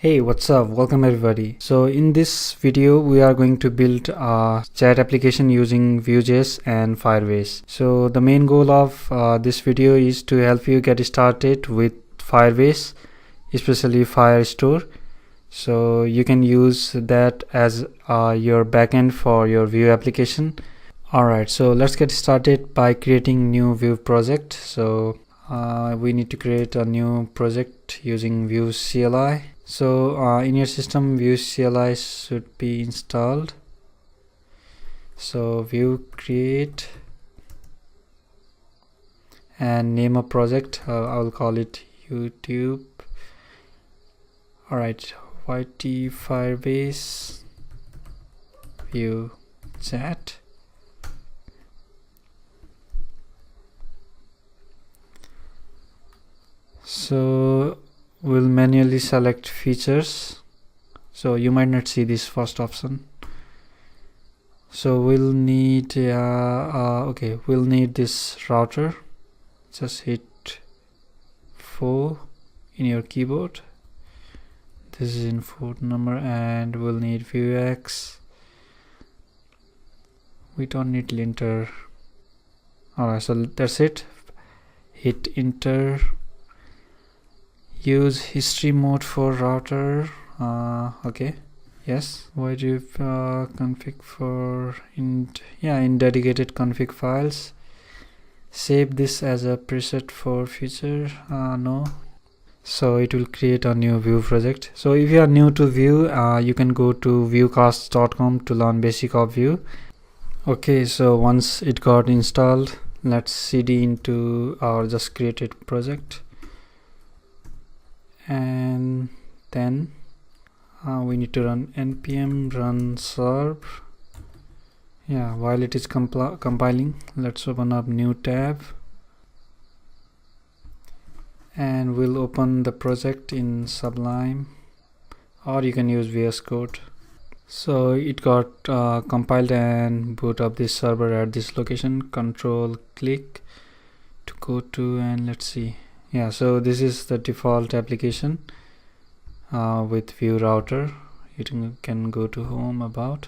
Hey, what's up? Welcome everybody. So in this video we are going to build a chat application using Vue.js and Firebase. So the main goal of this video is to help you get started with Firebase, especially Firestore. So you can use that as your backend for your Vue application. Alright, so let's get started by creating new Vue project. So we need to create a new project using Vue CLI. So in your system, Vue CLI should be installed. So Vue create and name a project. I will call it YouTube. Alright, YT Firebase Vue chat. So we'll manually select features, so you might not see this first option. So we'll need we'll need this router. Just hit 4 in your keyboard. This is input number, and we'll need Vuex. We don't need linter. Alright, so that's it. Hit enter. Use history mode for router. Okay, yes. Why do you config for in dedicated config files? Save this as a preset for future. No. So it will create a new Vue project. So if you are new to Vue, you can go to vuecast.com to learn basic of Vue. Okay, so once it got installed, let's cd into our just created project. And then we need to run npm run serve. While it is compiling, let's open up new tab, and we'll open the project in Sublime, or you can use VS Code. So it got compiled and boot up this server at this location. Control click to go to, and let's see. So this is the default application with Vue router. You can go to home, about.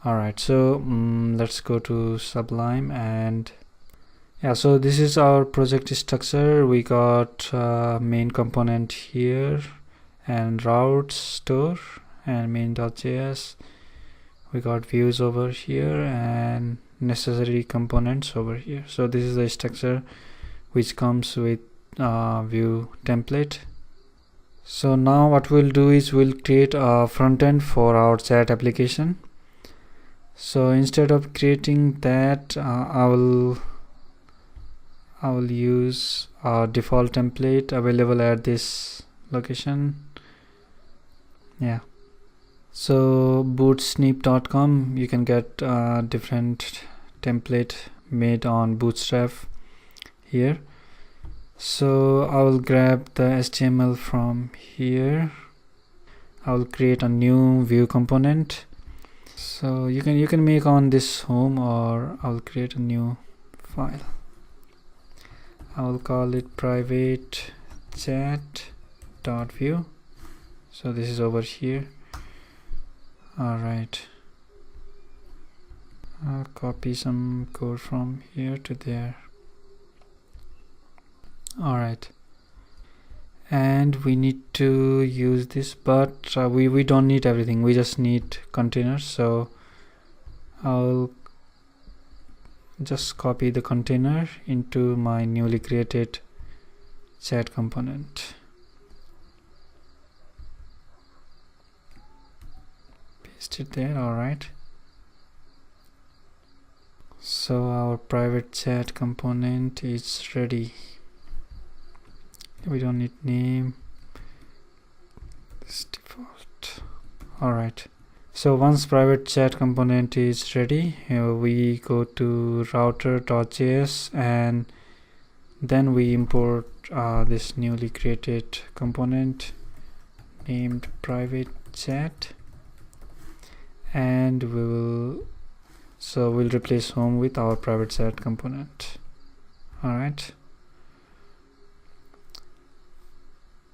Alright, so let's go to Sublime, and so this is our project structure. We got main component here, and routes store, and main.js. We got views over here, and necessary components over here. So this is the structure which comes with Vue template. So now what we'll do is we'll create a front end for our chat application. So instead of creating that, I will use our default template available at this location. So bootsnip.com, you can get different template made on Bootstrap here. So I will grab the HTML from here. I will create a new Vue component. So you can make on this home, or I will create a new file. I will call it private chat.vue. So this is over here. Alright, I'll copy some code from here to there. Alright, and we need to use this, but we don't need everything. We just need containers. So I'll just copy the container into my newly created chat component. Paste it there. Alright, so our private chat component is ready. We don't need name, this default. Alright, so once private chat component is ready, we go to router.js, and then we import this newly created component named private chat, and we'll replace home with our private chat component. Alright,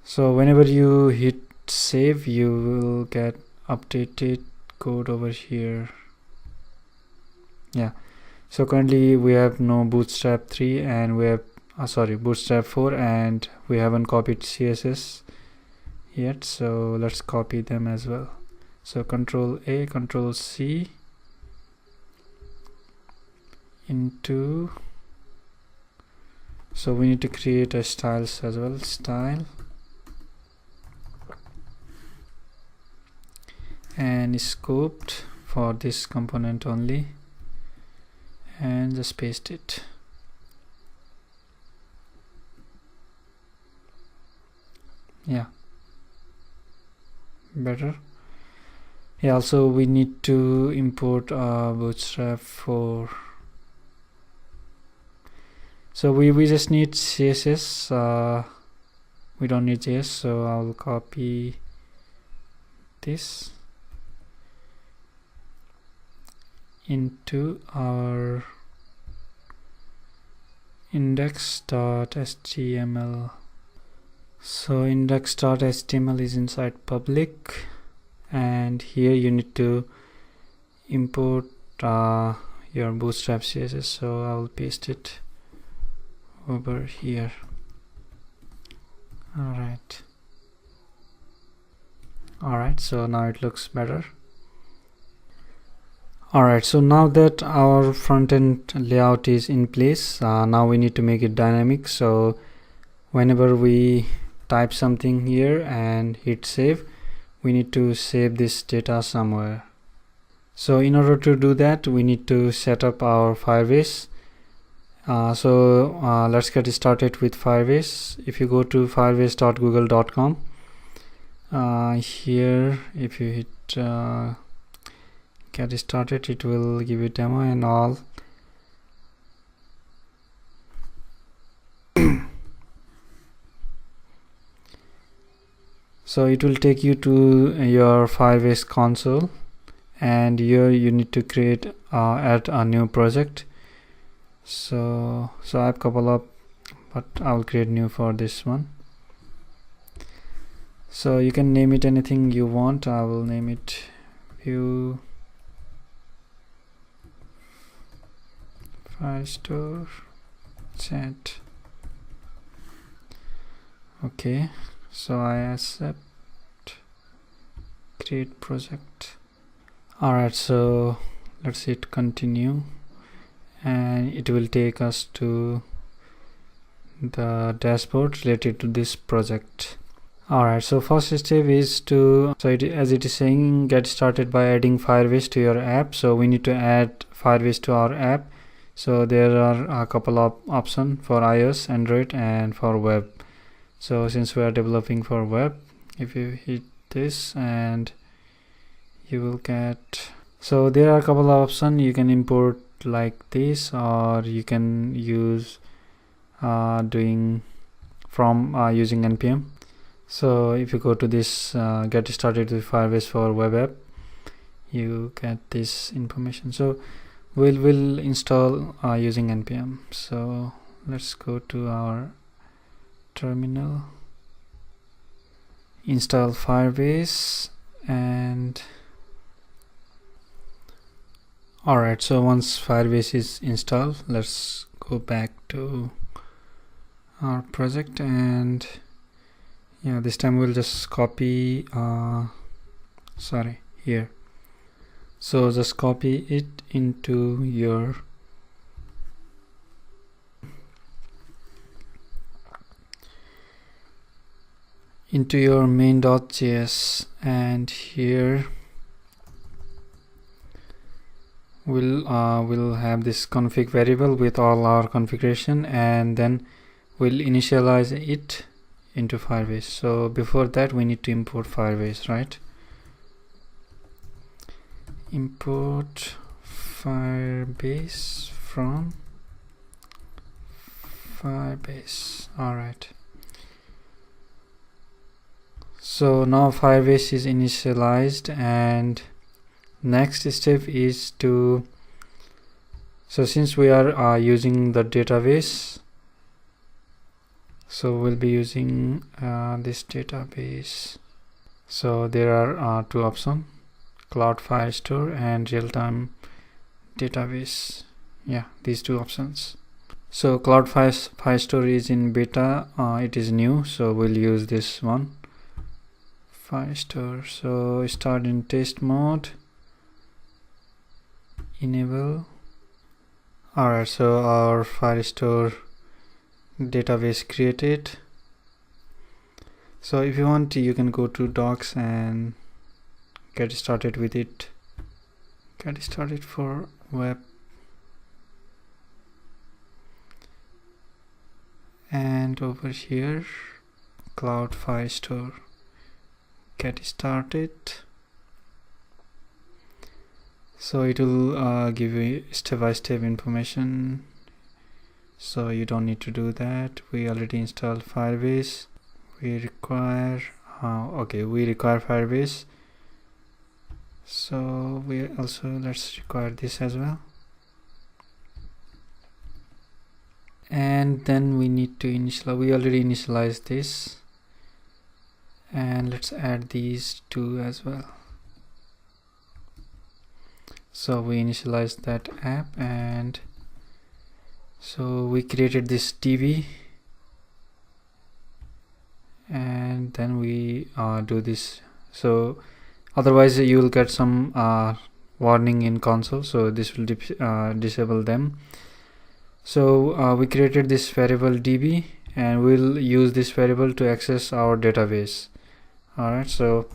so whenever you hit save, you will get updated code over here. Yeah, so currently we have no bootstrap 3 and we have bootstrap 4, and we haven't copied CSS yet, so let's copy them as well. So Control A, Control C into, so we need to create a styles as well, style, and scoped for this component only, and just paste it. Yeah, better. Yeah, also we need to import bootstrap 4. So we just need CSS, we don't need JS, so I'll copy this into our index.html. So index.html is inside public, and here you need to import your bootstrap CSS, so I will paste it over here. Alright, so now it looks better. Alright, so now that our front-end layout is in place, now we need to make it dynamic. So whenever we type something here and hit save, we need to save this data somewhere. So in order to do that, we need to set up our Firebase. Let's get started with Firebase. If you go to firebase.google.com, here if you hit get started, it will give you demo and all. So it will take you to your Firebase console, and here you need to create add a new project. So I have a couple of, but I will create new for this one. So you can name it anything you want. I will name it Vue Firestore Chat. Okay, so I accept, create project. Alright, so let's hit continue, and it will take us to the dashboard related to this project. Alright, so first step is to, as it is saying, get started by adding Firebase to your app. So we need to add Firebase to our app. So there are a couple of options for iOS, Android, and for web. So since we are developing for web, if you hit this, and you will get, so there are a couple of options. You can import like this, or you can use doing from using npm. So if you go to this get started with Firebase for web app, you get this information. So we'll install using npm. So let's go to our terminal, install Firebase, and alright, so once Firebase is installed, let's go back to our project, and yeah, this time we'll just copy here. So just copy it into your main.js, and here we'll have this config variable with all our configuration, and then we'll initialize it into Firebase. So before that, we need to import Firebase, right? Import Firebase from Firebase. Alright, so now Firebase is initialized, and next step is to, so since we are using the database, so we'll be using this database. So there are two options, Cloud Firestore and real-time database. Yeah, these two options. So Cloud Firestore is in beta, it is new, so we'll use this one, Firestore. So start in test mode, enable. Alright, so our Firestore database created. So if you want, you can go to docs and get started with it. Get started for web. And over here, Cloud Firestore, get started. So it will give you step-by-step information, so you don't need to do that. We already installed Firebase. We require Firebase, so we also let's require this as well. And then we need to initialize. We already initialized this, and let's add these two as well. So we initialized that app, and so we created this DB, and then we do this. So otherwise you will get some warning in console, so this will disable them. So we created this variable DB, and we'll use this variable to access our database. Alright, so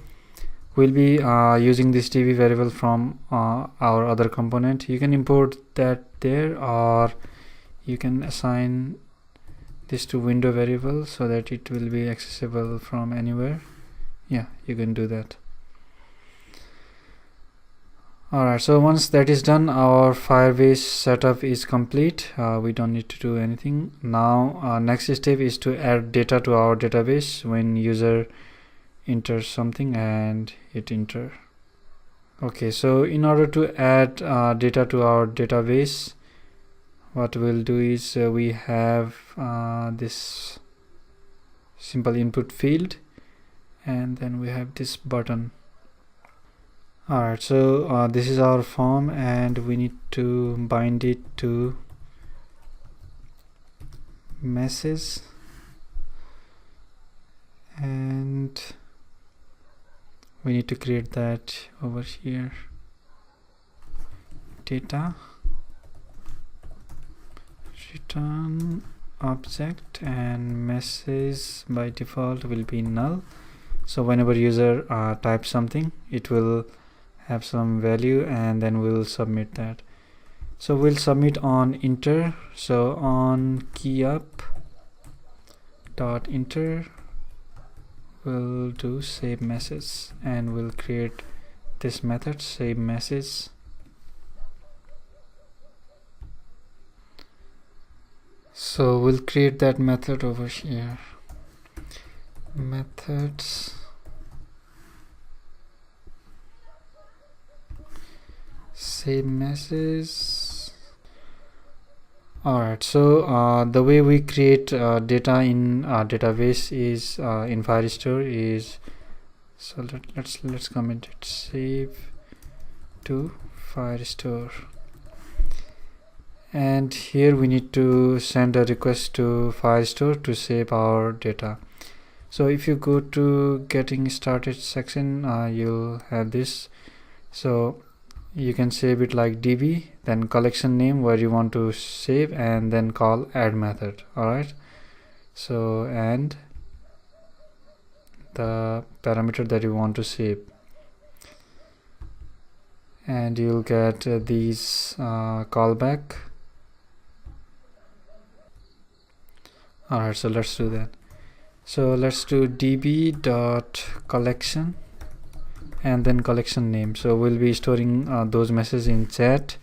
we'll be using this DB variable from our other component. You can import that there, or you can assign this to window variable so that it will be accessible from anywhere. Yeah, you can do that. Alright, so once that is done, our Firebase setup is complete. We don't need to do anything. Now next step is to add data to our database when user enters something and hit enter. Okay, so in order to add data to our database, what we'll do is we have this simple input field, and then we have this button. Alright, so this is our form, and we need to bind it to message, and we need to create that over here, data return object, and message by default will be null. So whenever user types something, it will have some value, and then we'll submit that. So we'll submit on enter. So on key up dot enter, we'll do save message, and we'll create this method save message. So we'll create that method over here, methods save message. Alright, so the way we create data in database is in Firestore is, so let's comment it, save to Firestore, and here we need to send a request to Firestore to save our data. So if you go to getting started section, you'll have this. So you can save it like DB, then collection name where you want to save, and then call add method. Alright, so and the parameter that you want to save, and you'll get these callback. Alright, so let's do that. So let's do db dot collection and then collection name. So we'll be storing those messages in chat.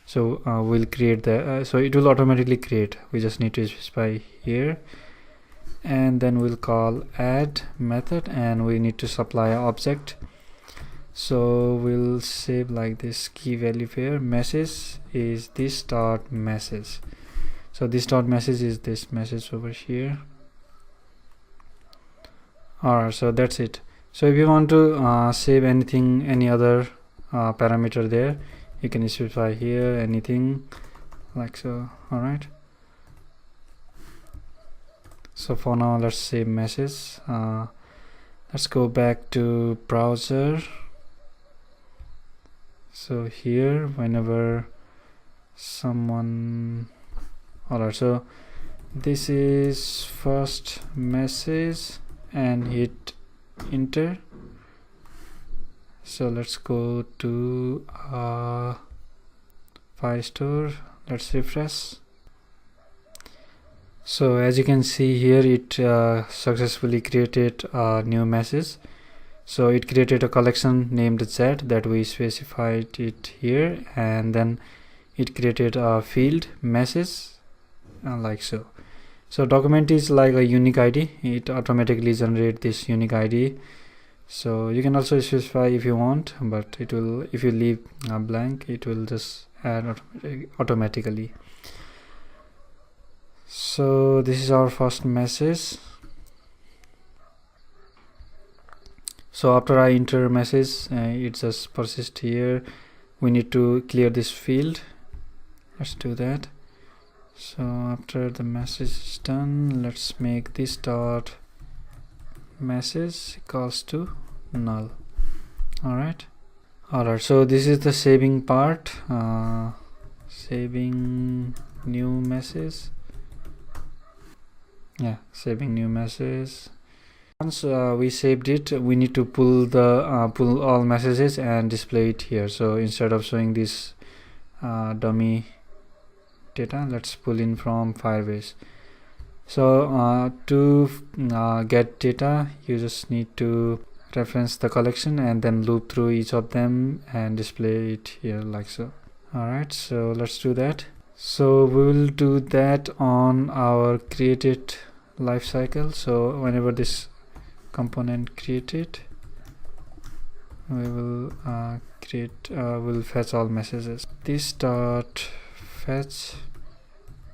So we'll create the so it will automatically create, we just need to specify here, and then we'll call add method, and we need to supply an object. So we'll save like this, key value pair message is this dot message. So this dot message is this message over here. Alright, so that's it. So if you want to save anything, any other parameter there, you can specify here anything like so. All right, so for now let's save message. Let's go back to browser. So here, whenever someone, alright, so this is first message and hit enter. So let's go to file store. Let's refresh. So as you can see here, it successfully created a new message. So it created a collection named chat that we specified it here, and then it created a field message like so. So document is like a unique ID. It automatically generates this unique ID. So you can also specify if you want, but it will, if you leave blank, it will just add automatically. So this is our first message. So after I enter message, it just persists here. We need to clear this field. Let's do that. So after the message is done, let's make this dot message equals to null. Alright, so this is the saving part. Saving new message. Yeah, saving new message. Once we saved it, we need to pull the pull all messages and display it here. So instead of showing this dummy data, let's pull in from Firebase. So to get data, you just need to reference the collection and then loop through each of them and display it here like so. Alright, so let's do that. So we will do that on our created lifecycle. So whenever this component created, we will will fetch all messages. This dot fetch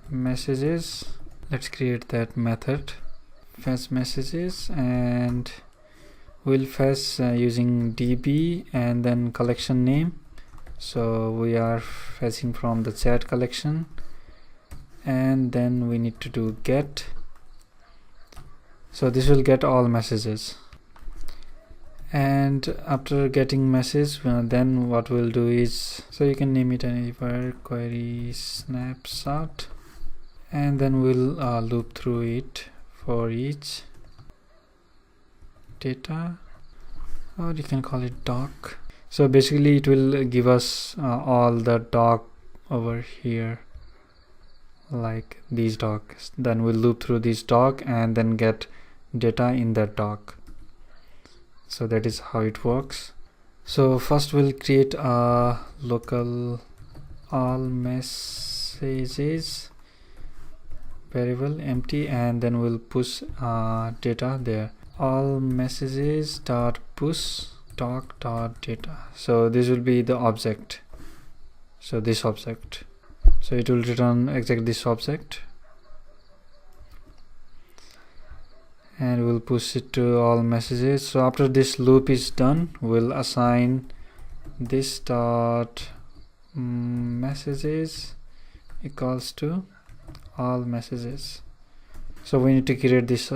messages, let's create that method, fetch messages, and we'll fetch using db and then collection name. So we are fetching from the chat collection, and then we need to do get. So this will get all messages, and after getting message, then what we'll do is, so you can name it anywhere, query snapshot, and then we'll loop through it for each data, or you can call it doc. So basically it will give us all the doc over here, like these docs. Then we'll loop through this doc and then get data in that doc. So that is how it works. So first we'll create a local all messages variable empty, and then we'll push data there. All messages dot push doc dot data. So this will be the object. So this object. So it will return exactly this object, and we'll push it to all messages. So after this loop is done, we'll assign this dot messages equals to all messages. So we need to create this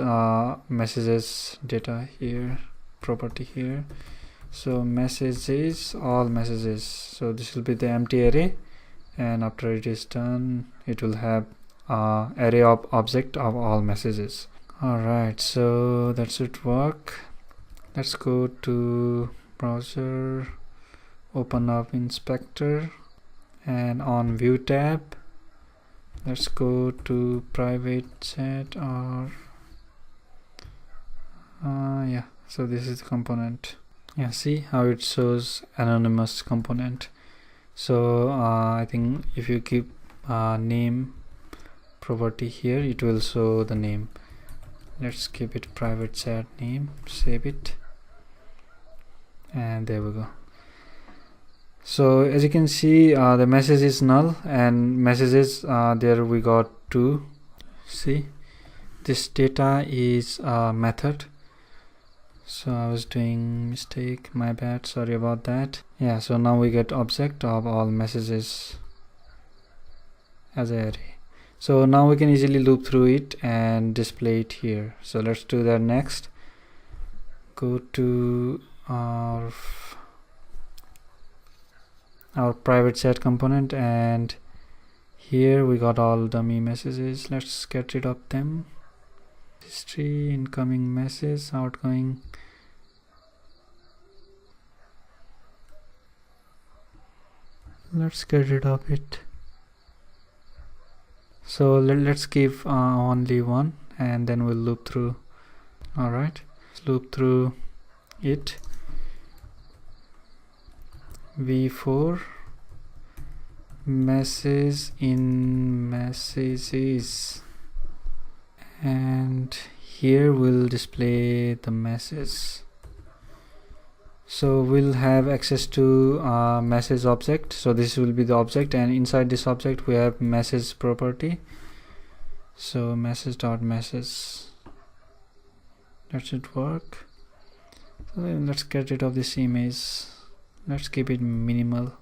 messages data here, property here. So messages, all messages. So this will be the empty array, and after it is done, it will have array of object of all messages. Alright, so that should work. Let's go to browser, open up inspector, and on view tab, let's go to private chat, or yeah, so this is the component. Yeah, see how it shows anonymous component. So I think if you keep name property here, it will show the name. Let's keep it private chat name, save it, and there we go. So as you can see, the message is null, and messages there we got 2. See, this data is a method. So I was doing mistake, my bad, sorry about that. Yeah, so now we get object of all messages as an array. So now we can easily loop through it and display it here. So let's do that next. Go to our private chat component, and here we got all dummy messages. Let's get rid of them. History, incoming message, outgoing. Let's get rid of it. So let's give only one, and then we'll loop through. All right, let's loop through it. v4 message in messages, and here we'll display the message. So we'll have access to message object. So this will be the object, and inside this object we have message property. So message.message, that should work. So then let's get rid of this image. Let's keep it minimal.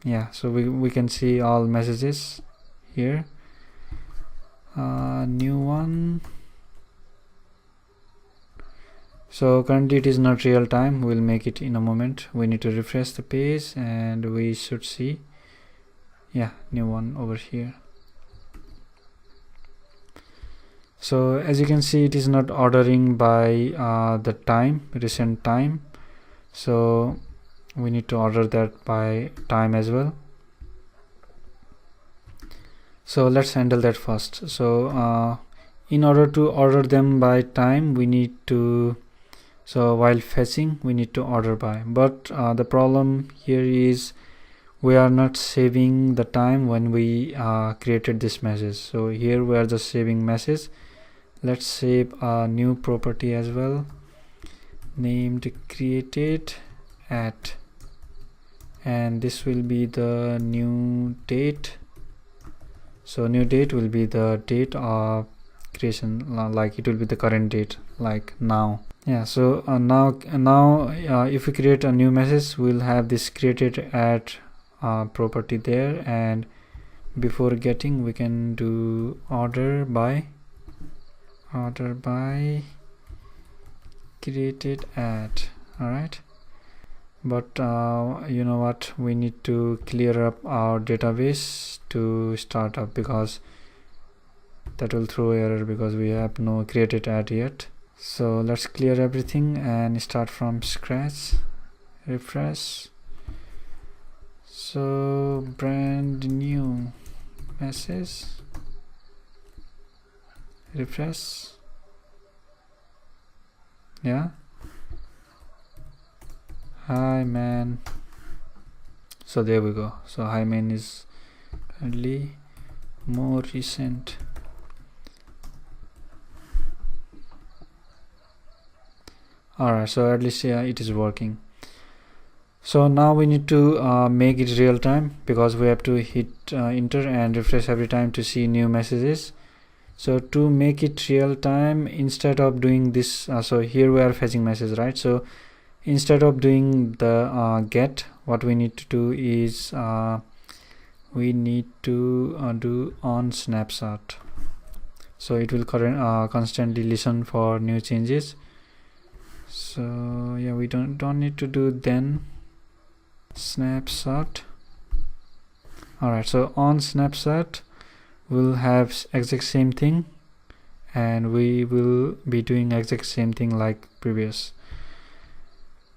Yeah, so we can see all messages here. New one. So currently it is not real time, we'll make it in a moment. We need to refresh the page and we should see, yeah, new one over here. So as you can see, it is not ordering by the time, recent time. So we need to order that by time as well. So let's handle that first. So in order to order them by time, we need to, so while fetching we need to order by, but the problem here is we are not saving the time when we created this message. So here we are just saving message. Let's save a new property as well, named created at, and this will be the new date. So new date will be the date of creation, like it will be the current date, like now. Yeah, so now if we create a new message, we'll have this created at property there, and before getting we can do order by created at. All right, but you know what, we need to clear up our database to start up, because that will throw error because we have no created at yet. So let's clear everything and start from scratch. Refresh. So brand new message. Refresh. Yeah. Hi man. So there we go. So hi man is currently more recent. Alright, so at least yeah, it is working. So now we need to make it real time, because we have to hit enter and refresh every time to see new messages. So to make it real time, instead of doing this, so here we are fetching message, right? So instead of doing the get, what we need to do is we need to do on snapshot. So it will constantly listen for new changes. So yeah, we don't need to do then snapshot. Alright, so on snapshot we'll have exact same thing, and we will be doing exact same thing like previous.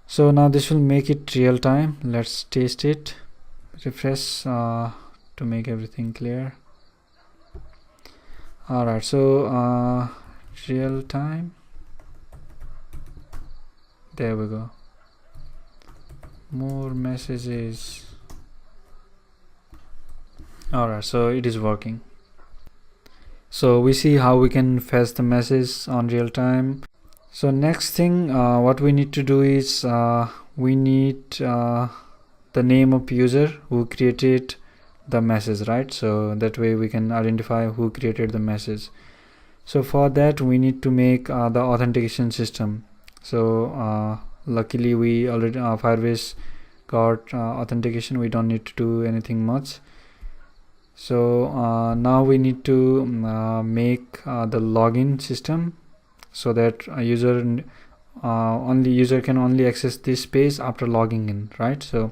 So now this will make it real time. Let's test it. Refresh to make everything clear. Alright, so real time. There we go. More messages. Alright, so it is working. So we see how we can fetch the message on real time. So next thing what we need to do is we need the name of user who created the message, right? So that way we can identify who created the message. So for that we need to make the authentication system. So luckily we already Firebase got authentication. We don't need to do anything much. So now we need to make the login system, so that a user can only access this page after logging in, right? So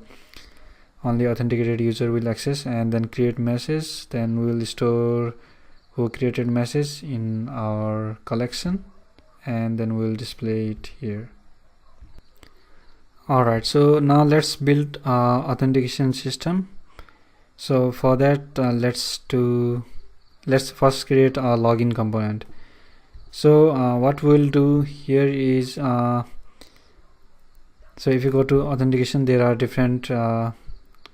only authenticated user will access, and then create message. Then we will store who created message in our collection, and then we'll display it here. Alright, so now let's build authentication system. So for that let's first create a login component. So what we'll do here is so if you go to authentication, there are different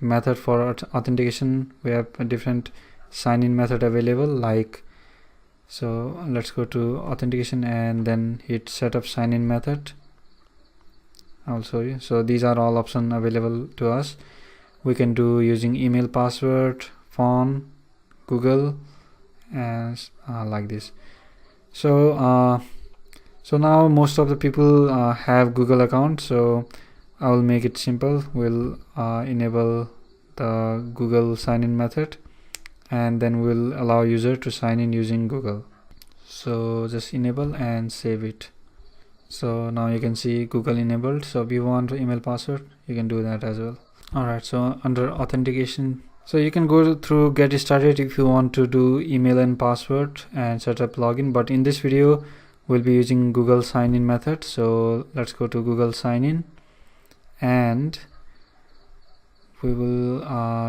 method for authentication. We have a different sign-in method available, like, so let's go to authentication and then hit setup sign-in method. I'll show you. So these are all options available to us. We can do using email, password, phone, Google, and like this. So so now most of the people have Google account, so I will make it simple. We'll enable the Google sign-in method, and then we'll allow user to sign in using Google. So just enable and save it. So now you can see Google enabled. So if you want email, password, you can do that as well. Alright, so under authentication, so you can go through get started if you want to do email and password and set up login, but in this video we'll be using Google sign-in method. So let's go to Google sign-in, and we will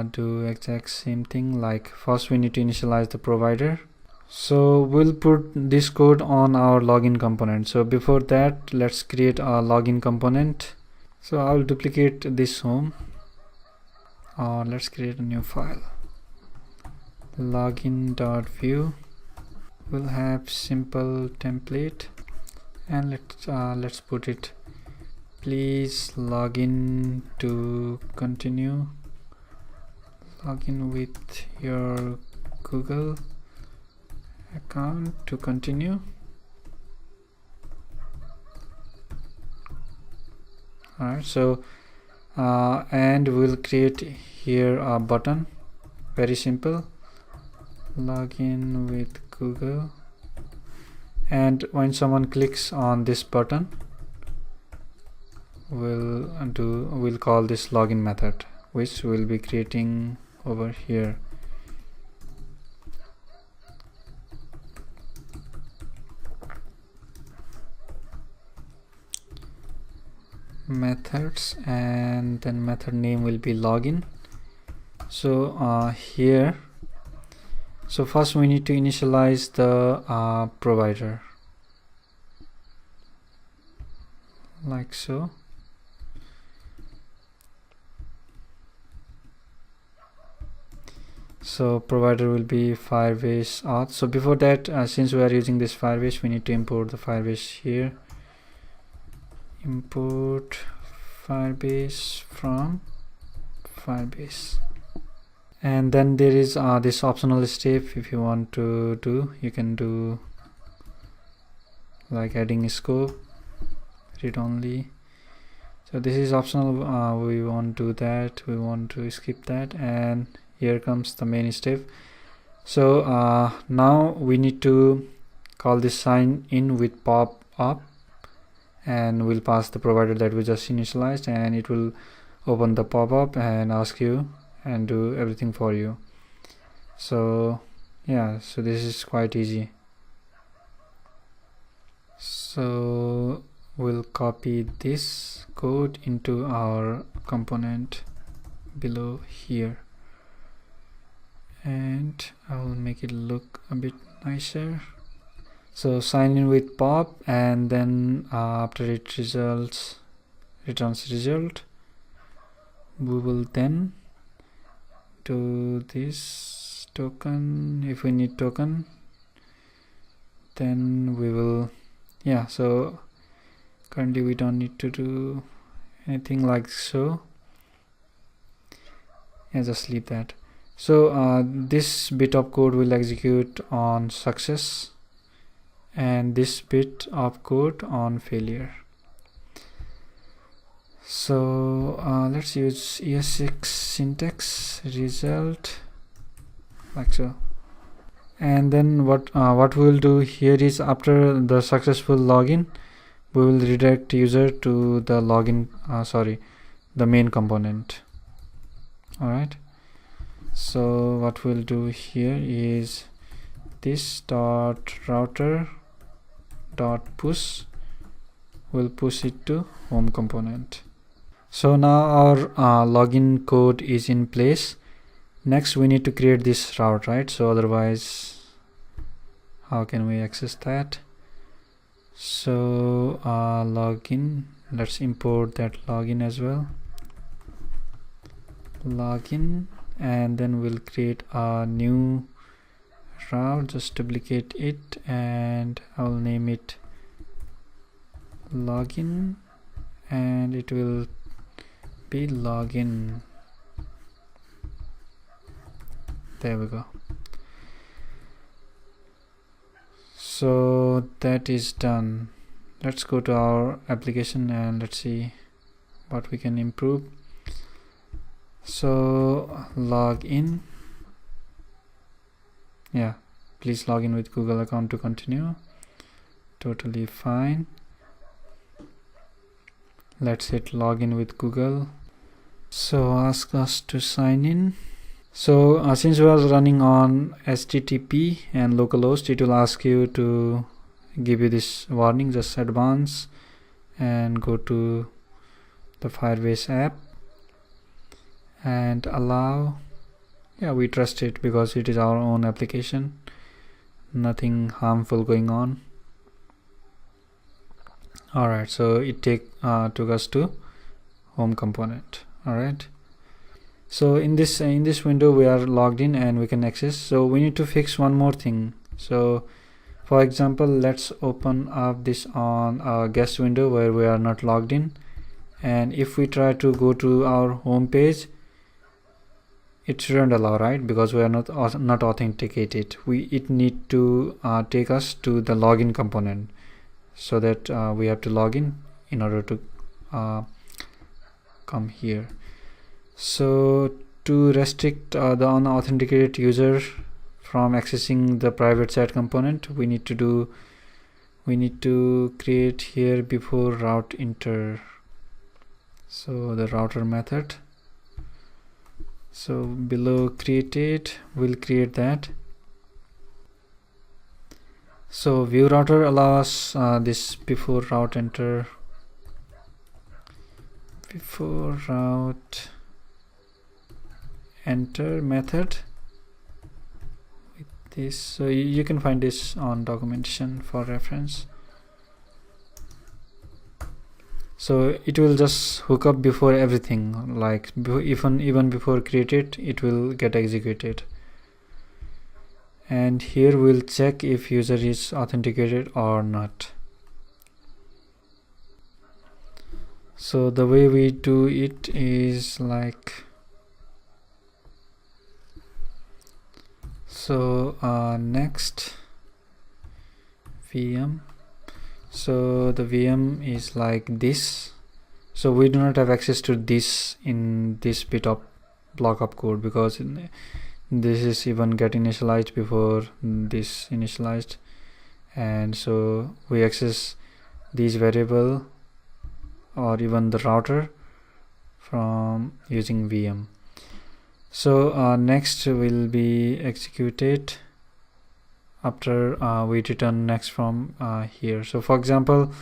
do exact same thing. Like, first we need to initialize the provider. So we'll put this code on our login component. So before that, let's create a login component. So I'll duplicate this home, or let's create a new file, login.vue. We'll have simple template, and let's put it, please login to continue, login with your Google account to continue. Alright, so and we'll create here a button, very simple, login with Google, and when someone clicks on this button, we'll call this login method, which we'll be creating over here. Methods, and then method name will be login. So here, so first we need to initialize the provider, like so. So provider will be Firebase auth. So before that, since we are using this Firebase, we need to import the Firebase here. Import Firebase from Firebase, and then there is this optional step. If you want to do, you can do like adding scope, read only. So this is optional. We won't do that, we want to skip that, and here comes the main step. So now we need to call this sign in with pop up, and we'll pass the provider that we just initialized, and it will open the pop-up and ask you and do everything for you. So yeah, so this is quite easy. So we'll copy this code into our component below here, and I will make it look a bit nicer. So sign in with pop, and then after it returns result, we will then do this token. If we need token, then we will, yeah, so currently we don't need to do anything like so. Yeah, just leave that. So this bit of code will execute on success, and this bit of code on failure. So let's use ES6 syntax result like so. And then what we will do here is, after the successful login, we will redirect user to the login the main component. Alright, so what we'll do here is this dot router dot push will push it to home component. So now our login code is in place. Next we need to create this route, right? So otherwise how can we access that? So login, let's import that login as well. Login, and then we'll create a new route, just duplicate it, and I'll name it login, and it will be login. There we go. So that is done. Let's go to our application and let's see what we can improve. So log in. Yeah, please log in with Google account to continue. Totally fine. Let's hit login with Google. So ask us to sign in. So since we are running on HTTP and localhost, it will ask you to give you this warning, just advance and go to the Firebase app and allow. Yeah, we trust it because it is our own application, nothing harmful going on. Alright, so it took us to home component. Alright, so in this window we are logged in and we can access. So we need to fix one more thing. So for example, let's open up this on a guest window where we are not logged in, and if we try to go to our home page, it shouldn't allow, right? Because we are not authenticated. It need to take us to the login component, so that we have to log in order to come here. So to restrict the unauthenticated user from accessing the private chat component, we need to create here before route enter. So the router method. So below created, we'll create that. So view router allows this before route enter, before route enter method with this. So you can find this on documentation for reference. So it will just hook up before everything, like even before created, it will get executed. And here we'll check if user is authenticated or not. So the way we do it is like so. Next VM. So the VM is like this. So we do not have access to this in this bit of block of code, because this is even get initialized before this initialized, and so we access these variable or even the router from using VM. So next will be executed after we return next from here. So for example,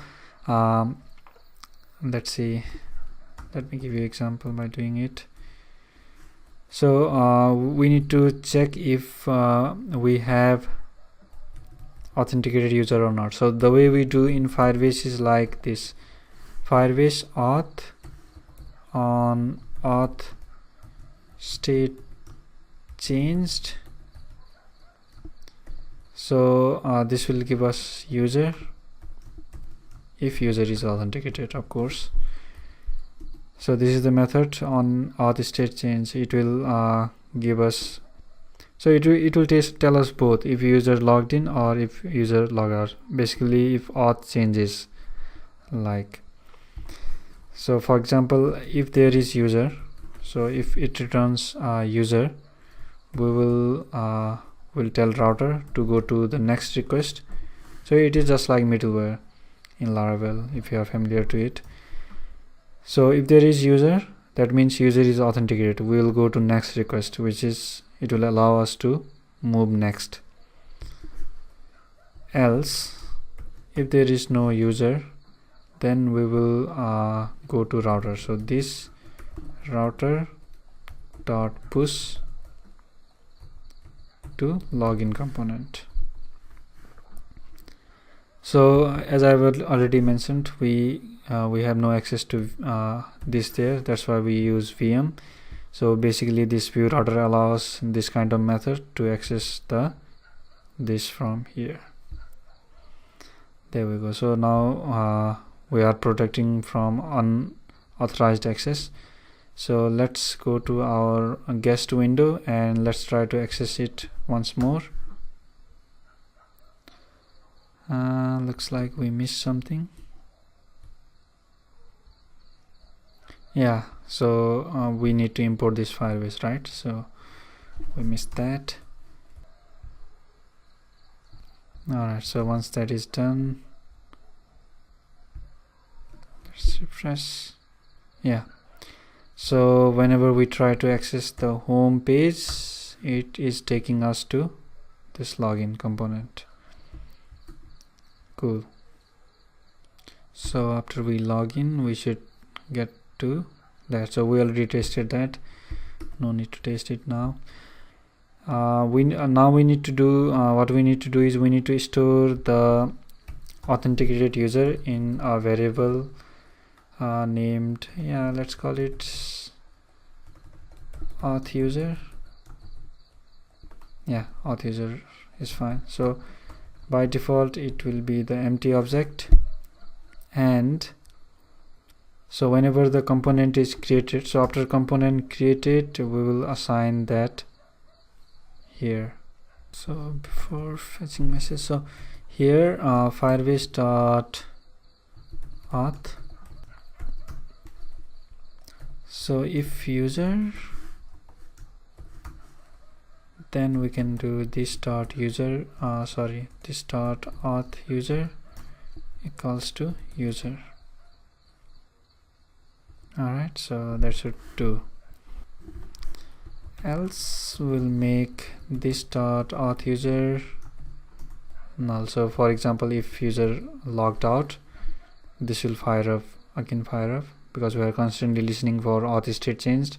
let's see, let me give you an example by doing it. So we need to check if we have authenticated user or not. So the way we do in Firebase is like this: Firebase auth on auth state changed. So this will give us user, if user is authenticated, of course. So this is the method on auth state change. It will give us So it will tell us both, if user logged in or if user logged out, basically if auth changes. Like, so for example, if there is user, so if it returns user, we will tell router to go to the next request. So it is just like middleware in Laravel, if you are familiar to it. So if there is user, that means user is authenticated. We will go to next request, which is, it will allow us to move next. Else, if there is no user, then we will go to router. So this router dot push to login component. So as I've already mentioned, we have no access to this there, that's why we use VM. So basically this view router allows this kind of method to access this from here. There we go. So now we are protecting from unauthorized access. So let's go to our guest window and let's try to access it once more. Looks like we missed something. Yeah, so we need to import this Firebase, right? So we missed that. Alright, so once that is done, let's refresh. Yeah, so whenever we try to access the home page, it is taking us to this login component. Cool. So after we log in, we should get to that. So we already tested that, no need to test it now. Now we need to do what we need to do is we need to store the authenticated user in a variable named, let's call it auth user. Auth user is fine. So by default it will be the empty object, and so whenever the component is created, so after component created, we will assign that here. So before fetching message, so here firebase dot auth. So if user, then we can do this dot user, this dot auth user equals to user. Alright, so that should do. Else we'll make this dot auth user null. So for example, if user logged out, this will fire up because we are constantly listening for auth state changed,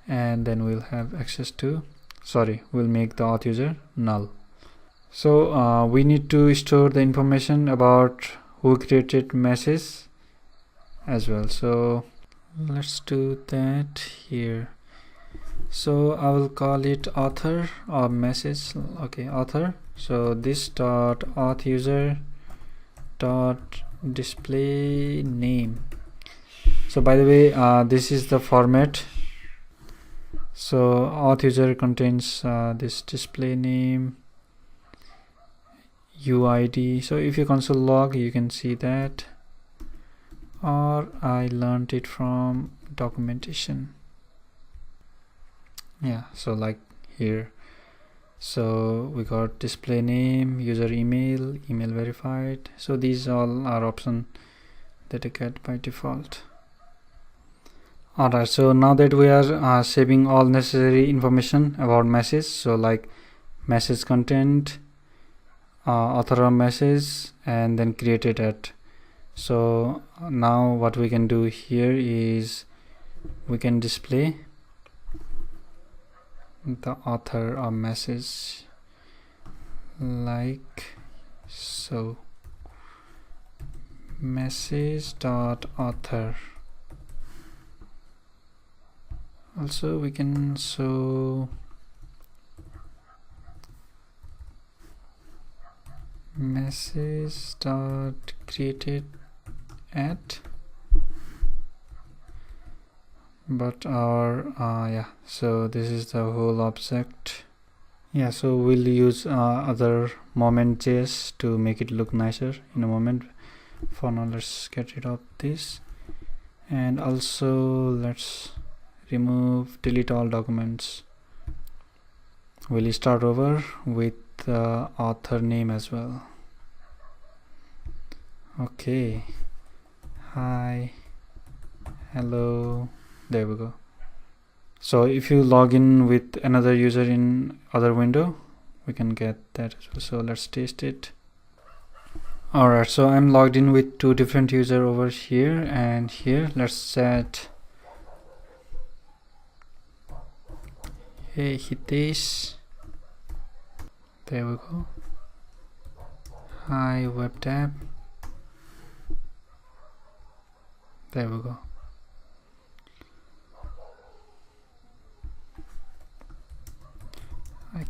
and then we'll have access to, we'll make the auth user null. So we need to store the information about who created message as well. So let's do that here. So I will call it author or message. Okay, author. So this dot auth user dot display name. So by the way, this is the format. So auth user contains this display name, UID. So if you console log, you can see that, or I learned it from documentation. So like here, so we got display name, user email, email verified. So these all are options that I get by default. Alright, so now that we are saving all necessary information about message, so like message content, author of message, and then created at. So now what we can do here is we can display the author of message like so, message dot author. Also we can show message dot created at, but our so this is the whole object. Yeah, so we'll use other moment.js to make it look nicer in a moment. For now, let's get rid of this, and also let's delete all documents. We'll start over with the author name as well. Okay, hi, hello, there we go. So if you log in with another user in other window, we can get that as well. So let's test it. Alright, so I'm logged in with two different users over here and here. Let's set hey Hitesh, there we go, hi web tab, there we go. I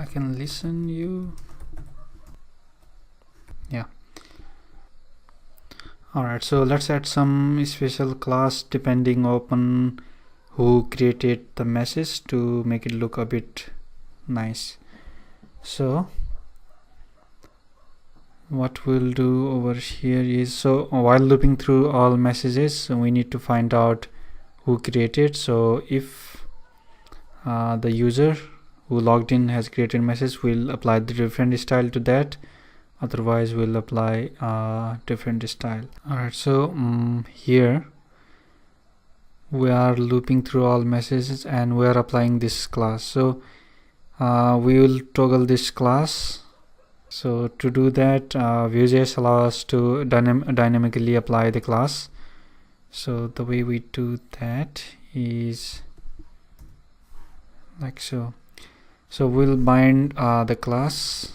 can listen you. Yeah. Alright, so let's add some special class depending upon who created the message to make it look a bit nice. So what we'll do over here is, so while looping through all messages, we need to find out who created. So if the user who logged in has created message, we'll apply the different style to that. Otherwise we'll apply a different style. Alright, so here we are looping through all messages and we are applying this class. So we will toggle this class. So to do that, Vue.js allows us to dynamically apply the class. So the way we do that is like so. So we'll bind the class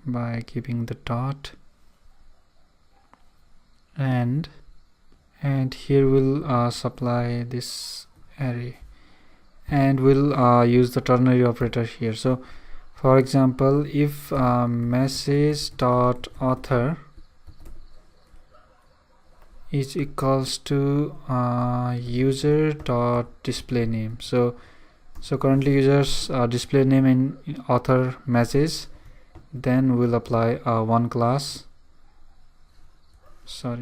by keeping the dot, and here we'll supply this array, and we'll use the ternary operator here. So for example, if message dot author is equals to user dot display name. So currently users display name in author message, then we'll apply one class. So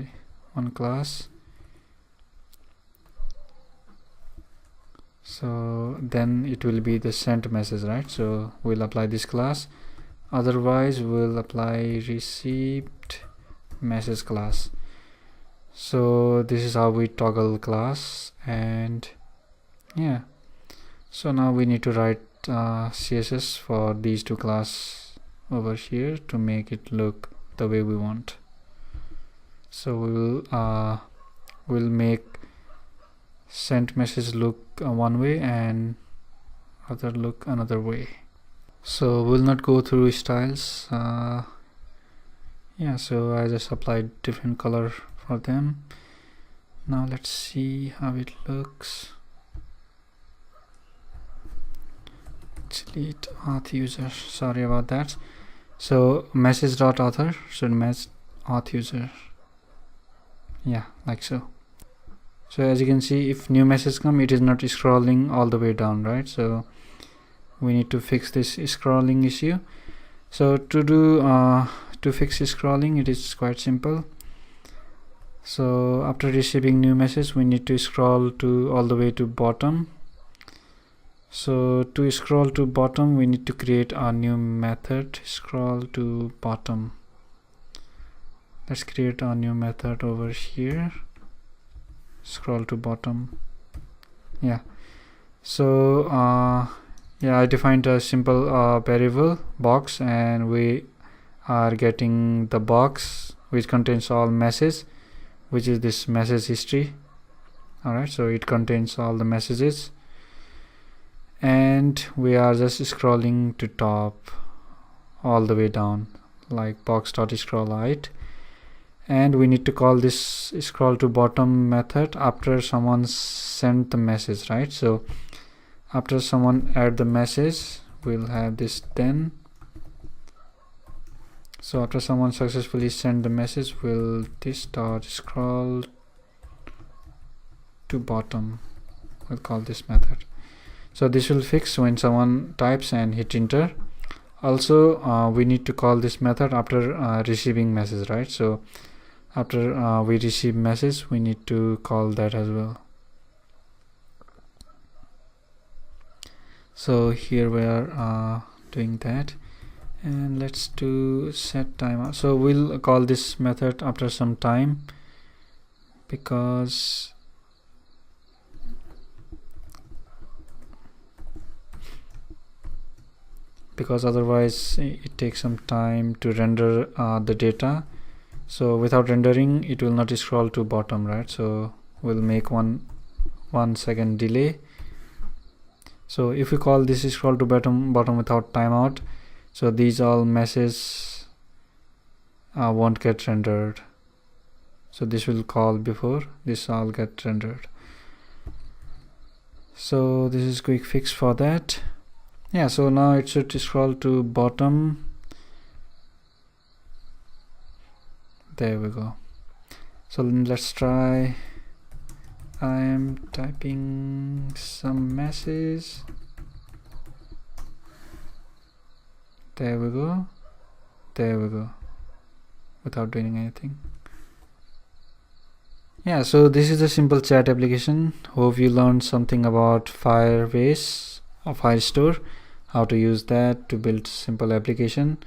then it will be the sent message, right? So we'll apply this class. Otherwise we'll apply received message class. So this is how we toggle class. And yeah, so now we need to write CSS for these two classes over here to make it look the way we want. So we'll make sent message look one way and other look another way. So we'll not go through styles. Yeah, so I just applied different color for them. Now let's see how it looks. Delete auth user, sorry about that. So message dot author should match auth user. Yeah, like so. So as you can see, if new message come, it is not scrolling all the way down, right? So we need to fix this scrolling issue. So to fix scrolling, it is quite simple. So after receiving new message, we need to scroll to all the way to bottom. So to scroll to bottom, we need to create a new method, scroll to bottom. Let's create a new method over here, scroll to bottom. Yeah, so yeah, I defined a simple variable box, and we are getting the box which contains all message, which is this message history. Alright, so it contains all the messages, and we are just scrolling to top all the way down like box.scroll height. And we need to call this scroll to bottom method after someone sent the message, right? So after someone add the message, we'll have this then. So after someone successfully sent the message, we'll this dot scroll to bottom, we'll call this method. So this will fix when someone types and hit enter. Also we need to call this method after receiving message, right? So after we receive message, we need to call that as well. So here we are doing that, and let's do set timeout. So we'll call this method after some time, because otherwise it takes some time to render the data. So without rendering, it will not scroll to bottom, right? So we'll make 1 second delay. So if we call this scroll to bottom without timeout, so these all messages won't get rendered. So this will call before this all get rendered. So this is quick fix for that. Yeah, so now it should scroll to bottom. There we go. So let's try. I am typing some message. There we go. Without doing anything. Yeah, so this is a simple chat application. Hope you learned something about Firebase or Firestore, how to use that to build simple application.